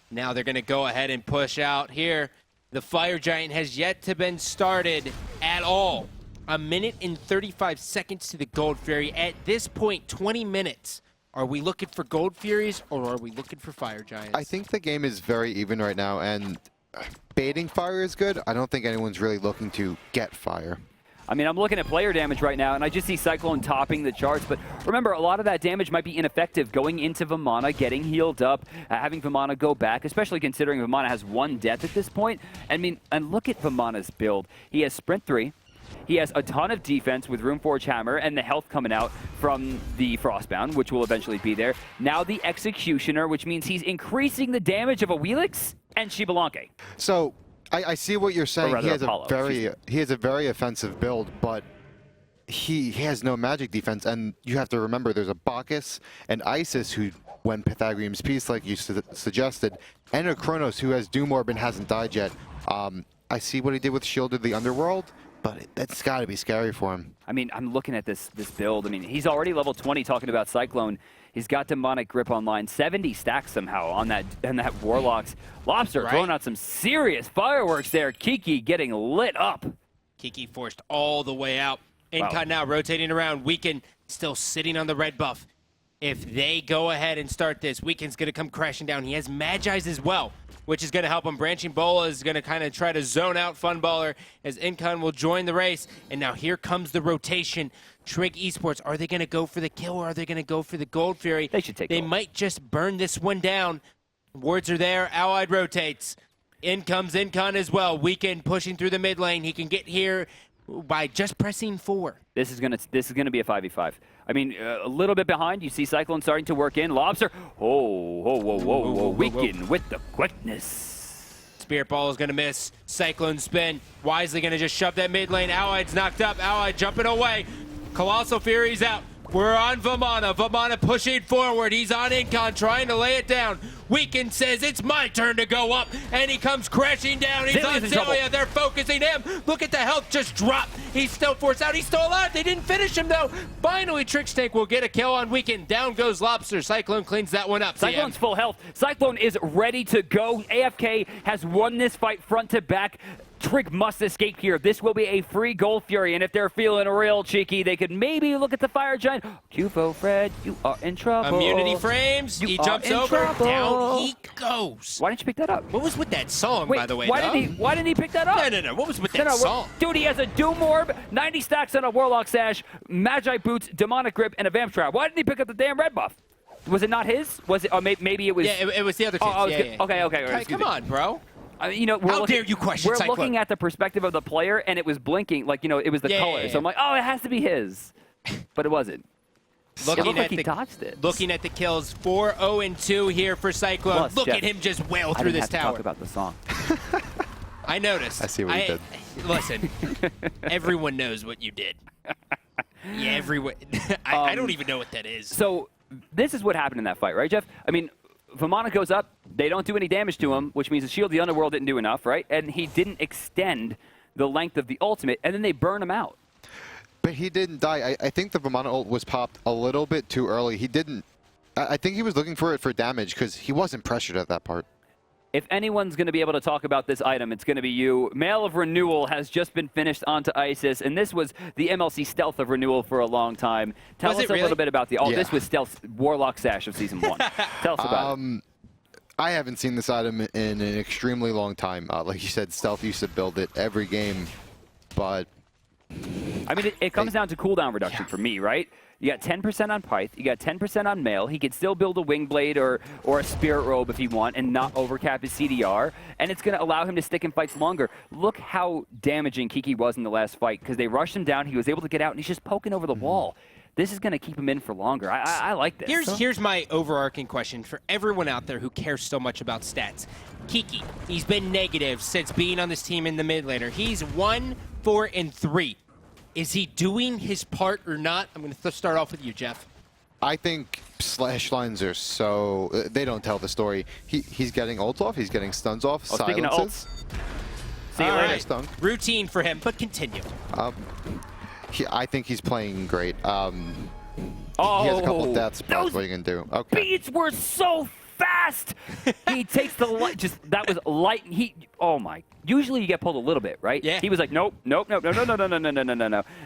Now they're going to go ahead and push out here. The Fire Giant has yet to been started at all. 1 minute and 35 seconds to the Gold Fury. At this point, 20 minutes. Are we looking for Gold Furies or are we looking for Fire Giants? I think the game is very even right now, and baiting fire is good. I don't think anyone's really looking to get fire. I mean, I'm looking at player damage right now, and I just see Cyclone topping the charts. But remember, a lot of that damage might be ineffective going into Vamana, getting healed up, having Vamana go back, especially considering Vamana has 1 death at this point. I mean, and look at Vamana's build. He has Sprint 3. He has a ton of defense with Runeforge Hammer and the health coming out from the Frostbound, which will eventually be there. Now the Executioner, which means he's increasing the damage of Awilix and Xbalanque. So I see what you're saying. Rather, He has Apollo, he has a very offensive build, but he has no magic defense. And you have to remember, there's a Bacchus and Isis who went Pythagorean's Peace, like you suggested, and a Chronos who has Doom Orb and hasn't died yet. I see what he did with Shielded the Underworld, but that's got to be scary for him. I mean, I'm looking at this build. I mean, he's already level 20 talking about Cyclone. He's got Demonic Grip online. 70 stacks somehow on that Warlocks. Lobster throwing out some serious fireworks there. Kiki getting lit up. Kiki forced all the way out. Incon now rotating around. Weaken still sitting on the red buff. If they go ahead and start this, Weekend's going to come crashing down. He has Magi's as well, which is going to help him. Branching Bola is going to kind of try to zone out Funballer as Incon will join the race. And now here comes the rotation. TRIG Esports, are they going to go for the kill or are they going to go for the Gold Fury? They should take They gold. might just burn this one down. Wards are there. Allied rotates. In comes Incon as well. Weekend pushing through the mid lane. He can get here by just pressing 4. This is gonna be a 5v5. I mean, a little bit behind. You see Cyclone starting to work in. Lobster. Whoa. Weekend with the quickness. Spirit Ball is going to miss. Cyclone spin. Wisely going to just shove that mid lane. Allied's knocked up. Allied jumping away. Colossal Fury's out. We're on Vamana. Vamana pushing forward. He's on Incon trying to lay it down. Weekend says it's my turn to go up, and he comes crashing down. He's on Zelia. They're focusing him. Look at the health just drop. He's still forced out. He's still alive. They didn't finish him, though. Finally, Trick Snake will get a kill on Weekend. Down goes Lobster. Cyclone cleans that one up. Cyclone's full health. Cyclone is ready to go. AFK has won this fight front to back. TRIG must escape here. This will be a free Gold Fury, and if they're feeling real cheeky, they could maybe look at the Fire Giant. QFO, Fred, you are in trouble. Immunity frames. He jumps over. Down he goes. Why didn't you pick that up? What was with that song, Wait, by the way? why didn't he pick that up? No. What was with that song? Dude, he has a Doom Orb, 90 stacks on a Warlock Sash, Magi Boots, Demonic Grip, and a Vamp Trap. Why didn't he pick up the damn red buff? Was it not his? Was it? Or maybe it was. Yeah, it was the other kid's. Okay. Come on, bro. How dare you question We're Cyclone? looking at the perspective of the player, and it was blinking, like, it was the color. Yeah. So I'm like, oh, it has to be his. But it wasn't. It looked like he dodged it. Looking at the kills, 4-0-2 here for Cyclone. Plus, Look Jeff, at him just wail I through didn't this have tower. to talk about the song. I noticed. I see what you did. Listen, everyone knows what you did. Yeah, everyone. I don't even know what that is. So this is what happened in that fight, right, Jeff? I mean, Vamana goes up. They don't do any damage to him, which means the Shield of the Underworld didn't do enough, right? And he didn't extend the length of the ultimate, and then they burn him out. But he didn't die. I think the Vamana ult was popped a little bit too early. He didn't. I think he was looking for it for damage because he wasn't pressured at that part. If anyone's going to be able to talk about this item, it's going to be you. Mail of Renewal has just been finished onto Isis, and this was the MLC Stealth of Renewal for a long time. Tell us a little bit about the... Oh, Yeah. This was Stealth Warlock Sash of Season 1. Tell us about it. I haven't seen this item in an extremely long time. Like you said, Stealth used to build it every game, but... I mean, it comes down to cooldown reduction for me, right? You got 10% on Pyth, you got 10% on Mail. He could still build a Wingblade or a Spirit Robe if he want and not overcap his CDR, and it's going to allow him to stick in fights longer. Look how damaging Kiki was in the last fight because they rushed him down, he was able to get out, and he's just poking over the wall. This is going to keep him in for longer. I like this. Here's my overarching question for everyone out there who cares so much about stats. Kiki, he's been negative since being on this team in the mid laner. He's 1, 4, and 3. Is he doing his part or not? I'm going to start off with you, Jeff. I think slash lines are so... they don't tell the story. He's getting ults off, he's getting stuns off, Speaking of silences. See you All later. right. Stunk. Routine for him, but continue. I think he's playing great. He has Oh, a couple of death spots. those What are you going to do? Okay. beats were so fast. He takes the light. That was light. Oh my. Usually you get pulled a little bit, right? Yeah. He was like, nope. No.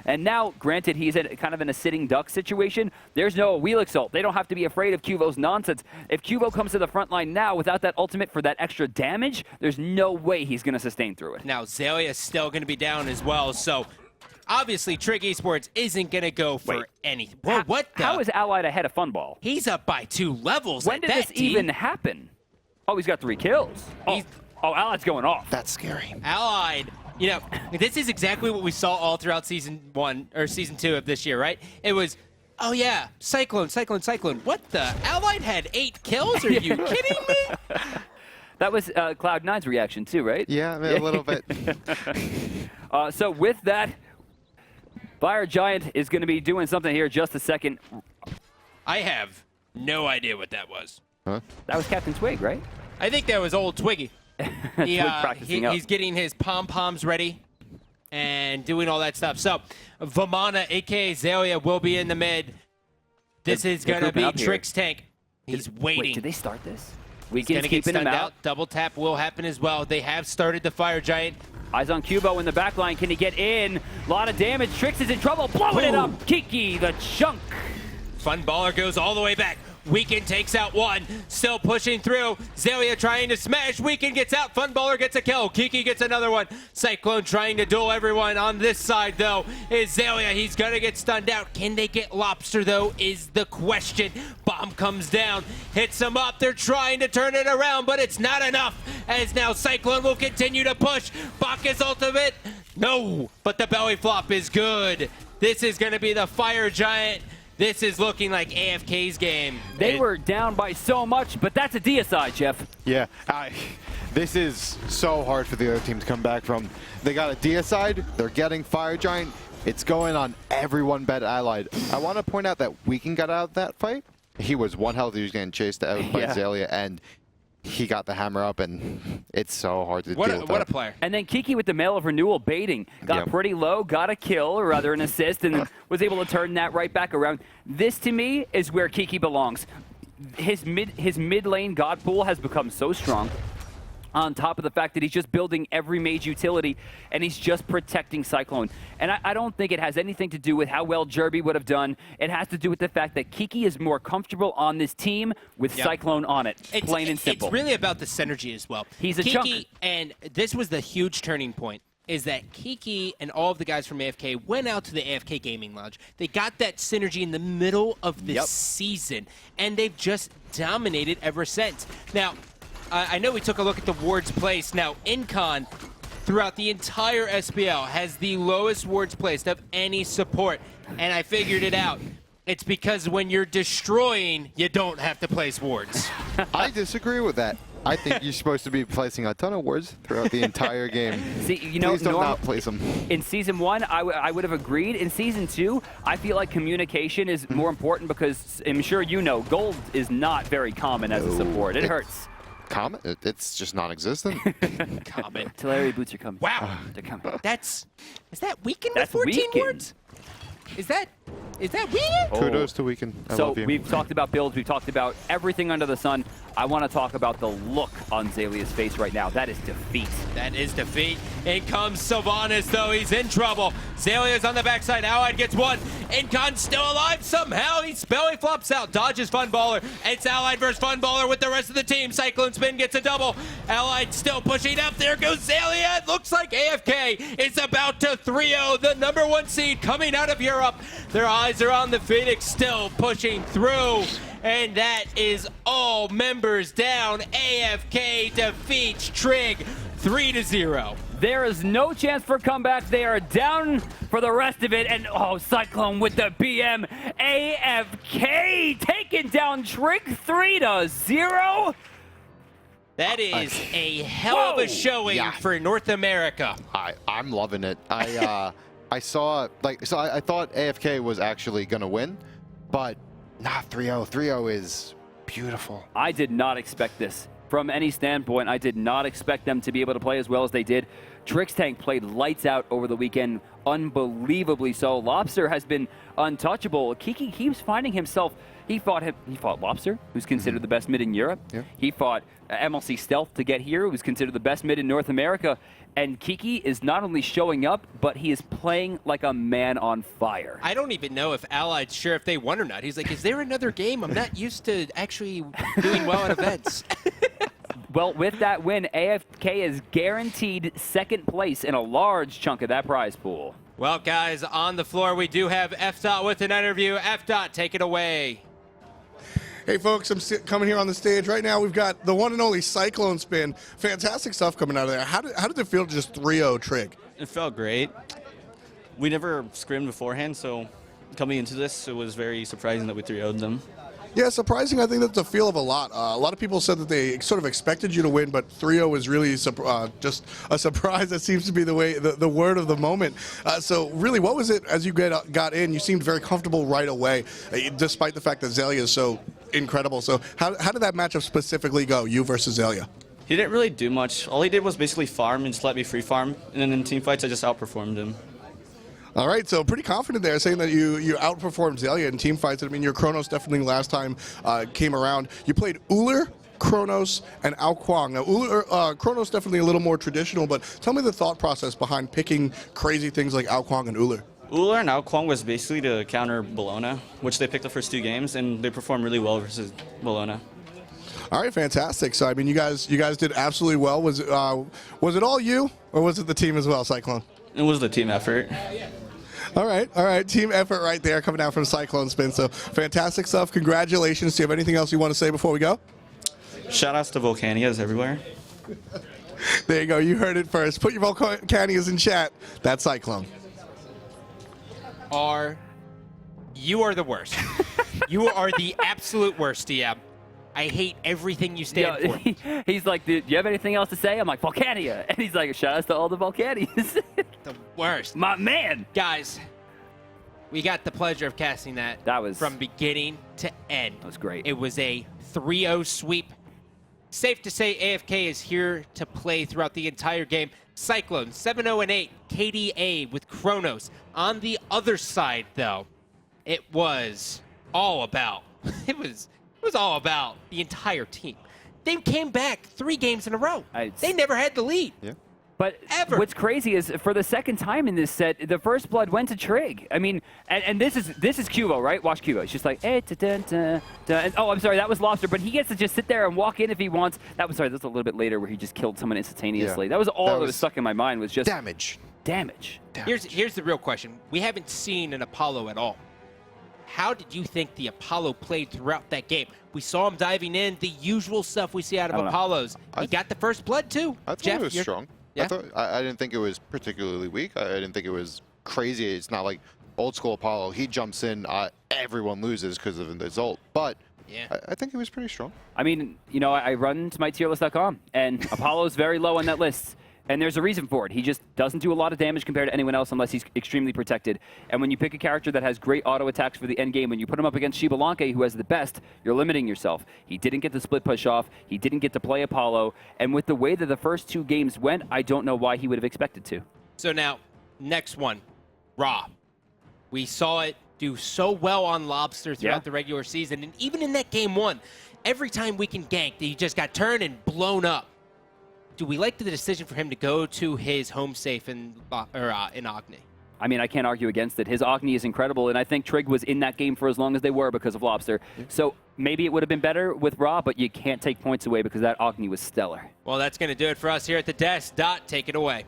And now, granted, he's kind of in a sitting duck situation. There's no Awilix ult. They don't have to be afraid of QVO's nonsense. If QVO comes to the front line now without that ultimate for that extra damage, there's no way he's going to sustain through it. Now, Zelia's still going to be down as well, so obviously TRIG Esports isn't going to go for anything. Whoa, what the? How is Allied ahead of Funball? He's up by 2 levels. When at did that this team. even happen? Oh, he's got 3 kills. Oh, Allied's going off. That's scary. Allied, this is exactly what we saw all throughout Season 1 or Season 2 of this year, right? It was, oh yeah, Cyclone. What the? Allied had 8 kills? Are you kidding me? That was Cloud9's reaction too, right? Yeah, a little bit. So with that, Fire Giant is going to be doing something here just a second. I have no idea what that was. Huh? That was Captain Twig, right? I think that was old Twiggy. Twig practicing up. He's getting his pom-poms ready and doing all that stuff. So, Vamana, a.k.a. Zelia, will be in the mid. This is going to be Trick's tank. He's waiting. Wait, did they start this? He's going to get stunned out. Double tap will happen as well. They have started the Fire Giant. Eyes on Cubo in the back line. Can he get in? A lot of damage. Trix is in trouble. Blowing it up. Kiki, the chunk. Funballer goes all the way back. Weekend takes out one, still pushing through. Xaylia trying to smash. Weekend gets out. Funballer gets a kill. Kiki gets another one. Cyclone trying to duel everyone. On this side, though, is Xaylia. He's going to get stunned out. Can they get Lobster, though, is the question. Bomb comes down, hits him up. They're trying to turn it around, but it's not enough, as now Cyclone will continue to push. Bacchus ultimate. No, but the belly flop is good. This is going to be the Fire Giant. This is looking like AFK's game. They were down by so much, but that's a deicide, Jeff. Yeah, this is so hard for the other team to come back from. They got a deicide, they're getting Fire Giant. It's going on everyone bet Allied. I want to point out that Weekend got out of that fight. He was 1 health, he was getting chased out by Xaylia, and he got the hammer up, and it's so hard to deal with What a player. And then Kiki with the Mail of Renewal baiting. Got pretty low, got a kill, or rather an assist, and then was able to turn that right back around. This, to me, is where Kiki belongs. His mid lane God pool has become so strong, on top of the fact that he's just building every mage utility, and he's just protecting Cyclone. And I don't think it has anything to do with how well Jerby would have done. It has to do with the fact that Kiki is more comfortable on this team with Cyclone on it, plain and simple. It's really about the synergy as well. He's a Kiki, chunk. and this was the huge turning point, is that Kiki and all of the guys from AFK went out to the AFK Gaming Lodge. They got that synergy in the middle of the season, and they've just dominated ever since. Now, I know we took a look at the wards placed. Now, Incon, throughout the entire SPL, has the lowest wards placed of any support, and I figured it out. It's because when you're destroying, you don't have to place wards. I disagree with that. I think you're supposed to be placing a ton of wards throughout the entire game. See, you know, Please don't not place them. In Season 1, I would have agreed. In Season 2, I feel like communication is more important because, I'm sure you know, gold is not very common as a support. It hurts. Common? It's just non-existent. Common. Artillery boots are coming. Wow. They're coming. Is that Weekend That's with 14 Weekend. wards? Is that Weekend? Kudos to Weekend. I So love you. we've talked about builds, we've talked about everything under the sun. I want to talk about the look on Xaylia's face right now. That is defeat. That is defeat. In comes Sylvanus, though. He's in trouble. Xaylia's on the backside. Allied gets one. Incon's still alive somehow. He belly flops out. Dodges Funballer. It's Allied versus Funballer with the rest of the team. Cyclone Spin gets a double. Allied still pushing up. There goes Xaylia. It looks like AFK is about to 3-0 the #1 seed coming out of Europe. Their eyes are on the Phoenix, still pushing through. And that is all members down. AFK defeats TRIG 3-0. There is no chance for comeback. They are down for the rest of it. And Cyclone with the BM. AFK taking down TRIG 3-0. That is a hell of a showing for North America. I'm loving it. I saw I thought AFK was actually gonna win, but not 3-0. 3-0 is beautiful. I did not expect this. From any standpoint, I did not expect them to be able to play as well as they did. TRIG's tank played lights out over the weekend, unbelievably so. Lobster has been untouchable. Kiki keeps finding himself. He fought Lobster, who's considered the best mid in Europe. Yeah. He fought MLC Stealth to get here, who's considered the best mid in North America. And Kiki is not only showing up, but he is playing like a man on fire. I don't even know if Allied's sure if they won or not. He's like, is there another game? I'm not used to actually doing well at events. Well, with that win, AFK is guaranteed second place in a large chunk of that prize pool. Well, guys, on the floor, we do have F-Dot with an interview. F-Dot, take it away. Hey folks, I'm coming here on the stage right now. We've got the one and only Cyclone Spin. Fantastic stuff coming out of there. How did it feel to just 3-0 TRIG? It felt great. We never scrimmed beforehand, so coming into this, it was very surprising that we 3-0'd them. Yeah, surprising. I think that's a feel of a lot. A lot of people said that they sort of expected you to win, but 3-0 is really just a surprise. That seems to be the way, the word of the moment. So really, what was it as you got in? You seemed very comfortable right away, despite the fact that Xaylia is so incredible. So how did that matchup specifically go, you versus Xaylia? He didn't really do much. All he did was basically farm and just let me free farm. And then in team fights, I just outperformed him. All right, so pretty confident there, saying that you outperformed Xaylia in team fights. I mean, your Chronos definitely last time came around. You played Uller, Chronos, and Awilix. Now, Chronos definitely a little more traditional, but tell me the thought process behind picking crazy things like Awilix and Uller. Ular and Kwang was basically to counter Bologna, which they picked the first 2 games, and they performed really well versus Bologna. All right, fantastic. So I mean, you guys did absolutely well. Was it all you, or was it the team as well, Cyclone? It was the team effort. All right. Team effort right there coming down from Cyclone Spin. So fantastic stuff. Congratulations. Do you have anything else you want to say before we go? Shout outs to Volcanias everywhere. There you go. You heard it first. Put your Volcanias in chat. That's Cyclone. You are the worst. You are the absolute worst, DM. I hate everything you stand for. He's like, do you have anything else to say? I'm like, Volcania. And he's like, shout out to all the Volcanias. The worst. My man. Guys, we got the pleasure of casting that. That was... From beginning to end. That was great. It was a 3-0 sweep. Safe to say AFK is here to play throughout the entire game. Cyclone, 7-0-8. KDA with Chronos. On the other side, though, it was all about... It was all about the entire team. They came back 3 games in a row. They never had the lead. Yeah. But ever. What's crazy is for the second time in this set, the first blood went to Trig. I mean, and this is Cubo, right? Watch Cubo. It's just like, eh, and, oh, I'm sorry, that was Lobster, but he gets to just sit there and walk in if he wants. That was a little bit later where he just killed someone instantaneously. Yeah. That was all that was stuck in my mind was just damage. Here's the real question. We haven't seen an Apollo at all. How did you think the Apollo played throughout that game? We saw him diving in, the usual stuff we see out of Apollos. He got the first blood, too. I thought Jeff, it was strong. Yeah? I didn't think it was particularly weak. I didn't think it was crazy. It's not like old school Apollo. He jumps in, everyone loses because of the result. But yeah. I think it was pretty strong. I mean, you know, I run to mytierlist.com, and Apollo's very low on that list. And there's a reason for it. He just doesn't do a lot of damage compared to anyone else unless he's extremely protected. And when you pick a character that has great auto attacks for the end game, when you put him up against Xbalanque, who has the best, you're limiting yourself. He didn't get the split push off. He didn't get to play Apollo. And with the way that the first 2 games went, I don't know why he would have expected to. So now, next one, Raw. We saw it do so well on Lobster throughout the regular season. And even in that game 1, every time we can gank, he just got turned and blown up. Do we like the decision for him to go to his home safe in Agni? I mean, I can't argue against it. His Agni is incredible, and I think Trig was in that game for as long as they were because of Lobster. So maybe it would have been better with Raw, but you can't take points away because that Agni was stellar. Well, that's going to do it for us here at the desk. Dot, take it away.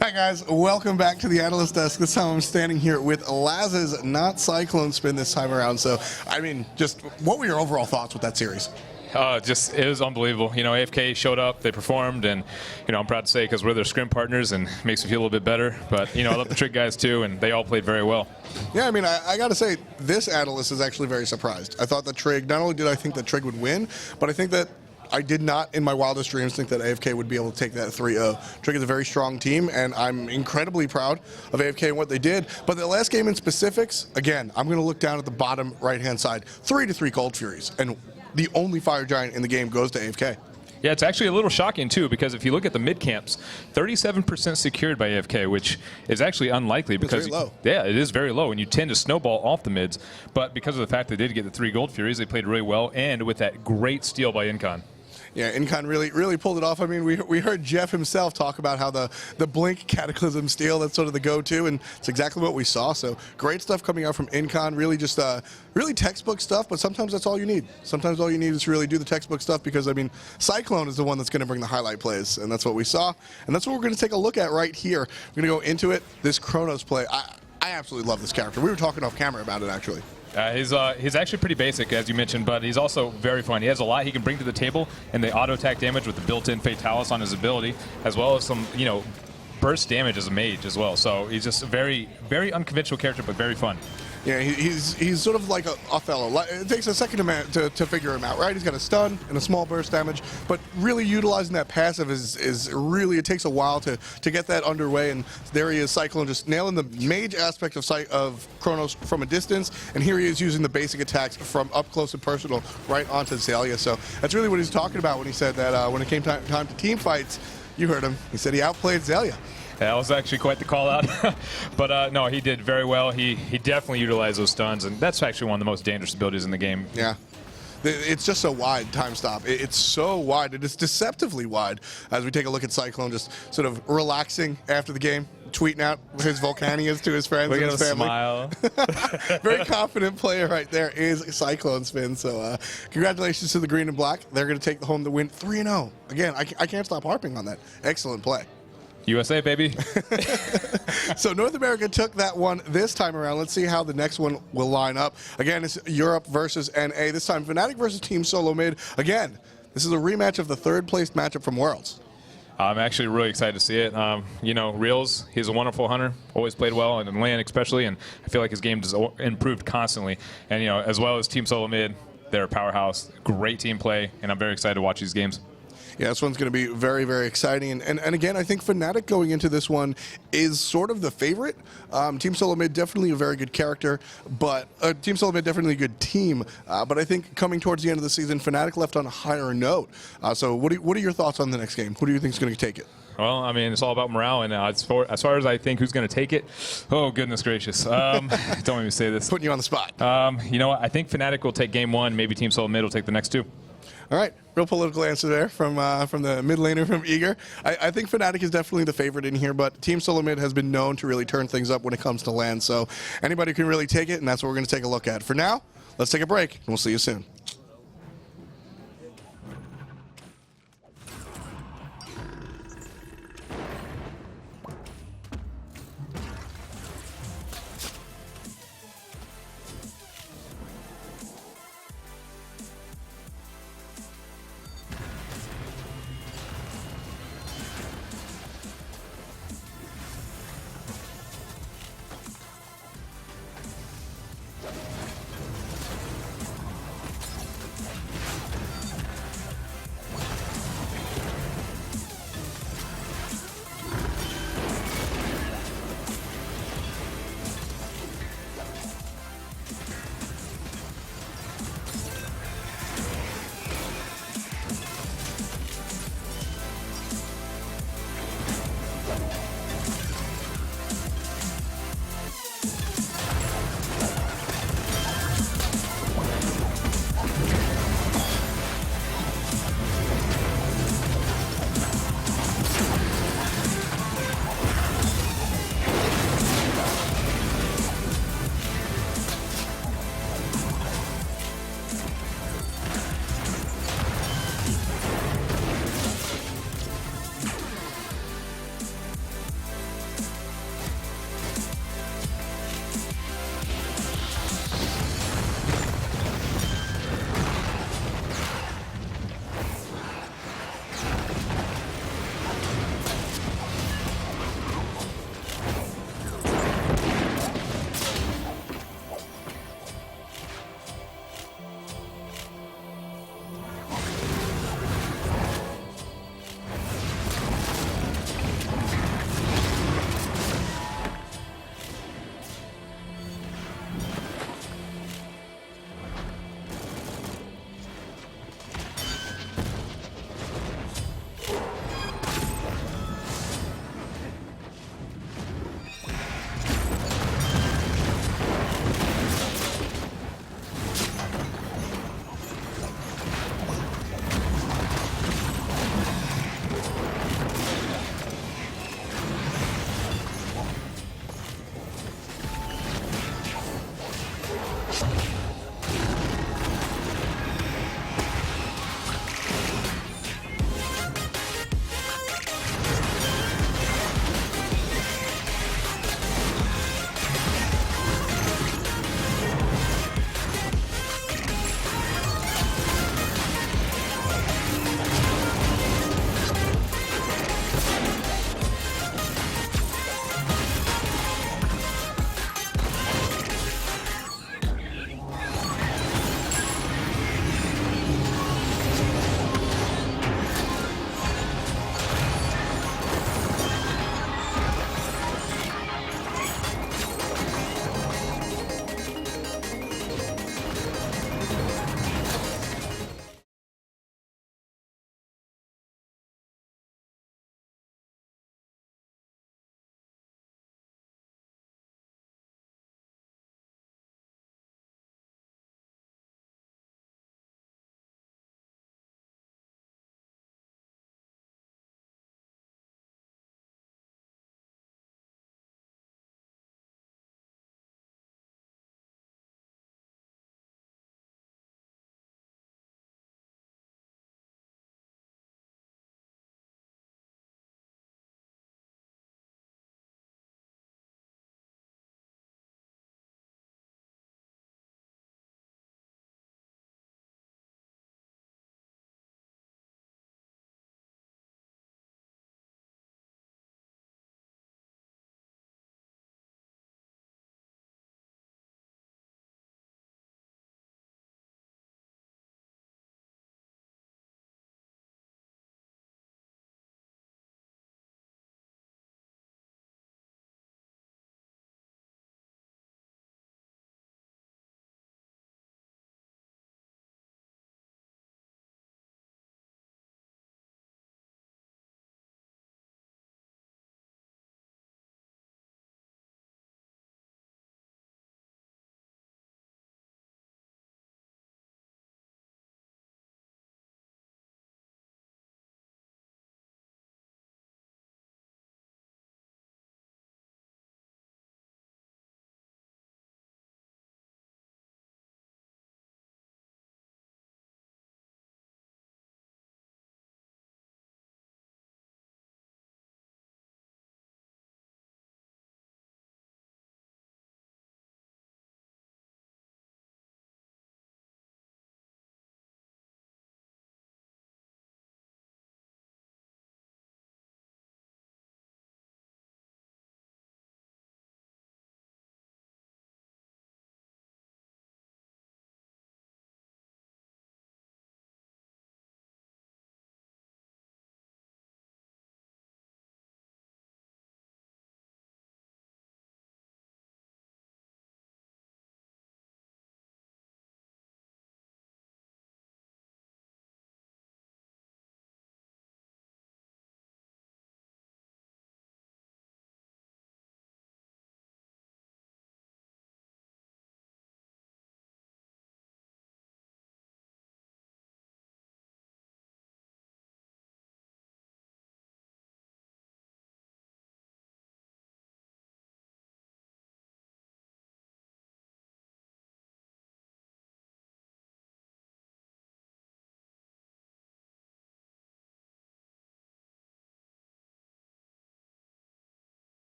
Hi guys, welcome back to the Analyst Desk. This time I'm standing here with Laz's not Cyclone Spin this time around. So, I mean, just what were your overall thoughts with that series? It was unbelievable. You know, AFK showed up, they performed, and, you know, I'm proud to say because we're their scrim partners and it makes me feel a little bit better. But, you know, I love the Trig guys too, and they all played very well. Yeah, I mean, I got to say, this analyst is actually very surprised. I thought that Trig, not only did I think that Trig would win, but I think that I did not, in my wildest dreams, think that AFK would be able to take that 3-0. Trig is a very strong team, and I'm incredibly proud of AFK and what they did. But the last game in specifics, again, I'm going to look down at the bottom right-hand side. 3-3 Cold Furies, and the only Fire Giant in the game goes to AFK. Yeah, it's actually a little shocking, too, because if you look at the mid-camps, 37% secured by AFK, which is actually unlikely because... It's very low. Yeah, it is very low, and you tend to snowball off the mids. But because of the fact they did get the 3 Gold Furies, they played really well, and with that great steal by Incon. Yeah, Incon really pulled it off. I mean, we heard Jeff himself talk about how the Blink Cataclysm steal, that's sort of the go-to, and it's exactly what we saw. So great stuff coming out from Incon, really just really textbook stuff, but sometimes that's all you need. Sometimes all you need is to really do the textbook stuff because, I mean, Cyclone is the one that's going to bring the highlight plays, and that's what we saw. And that's what we're going to take a look at right here. We're going to go into it, this Chronos play. I absolutely love this character. We were talking off camera about it, actually. He's actually pretty basic, as you mentioned, but he's also very fun. He has a lot he can bring to the table, and the auto attack damage with the built-in Fatalis on his ability, as well as some, you know, burst damage as a mage as well. So he's just a very, very unconventional character, but very fun. Yeah, he's sort of like Othello. It takes a second to figure him out, right? He's got a stun and a small burst damage, but really utilizing that passive is really, it takes a while to get that underway, and there he is, Cyclone, just nailing the mage aspect of Chronos from a distance, and here he is using the basic attacks from up close and personal right onto Zelia. So that's really what he's talking about when he said that when it came time to team fights, you heard him, he said he outplayed Zelia. That was actually quite the call out. But no, he did very well. He definitely utilized those stuns, and that's actually one of the most dangerous abilities in the game. Yeah. It's just so wide, time stop. It's so wide. It is deceptively wide as we take a look at Cyclone just sort of relaxing after the game, tweeting out his Volcanias to his friends Look and at his him family. smile. Very confident player right there is Cyclone Spin. So congratulations to the green and black. They're going to take home the win 3-0. Again, I can't stop harping on that. Excellent play. USA, baby. So North America took that one this time around. Let's see how the next one will line up. Again, it's Europe versus NA. This time, Fnatic versus Team Solo Mid. Again, this is a rematch of the third-place matchup from Worlds. I'm actually really excited to see it. You know, Reels, he's a wonderful hunter, always played well, and in LAN especially, and I feel like his game has improved constantly. And, you know, as well as Team Solo Mid, they're a powerhouse, great team play, and I'm very excited to watch these games. Yeah, this one's going to be very, very exciting. And again, I think Fnatic going into this one is sort of the favorite. Team Solo Mid, definitely a very good character, but Team Solo Mid, definitely a good team. But I think coming towards the end of the season, Fnatic left on a higher note. So what are your thoughts on the next game? Who do you think is going to take it? Well, I mean, it's all about morale, and as far as I think who's going to take it, oh, goodness gracious. Don't let me say this. Putting you on the spot. You know what? I think Fnatic will take game one. Maybe Team Solo Mid will take the next two. All right, real political answer there from the mid laner from Eager. I think Fnatic is definitely the favorite in here, but Team Solo Mid has been known to really turn things up when it comes to LAN, so anybody can really take it, and that's what we're going to take a look at. For now, let's take a break, and we'll see you soon.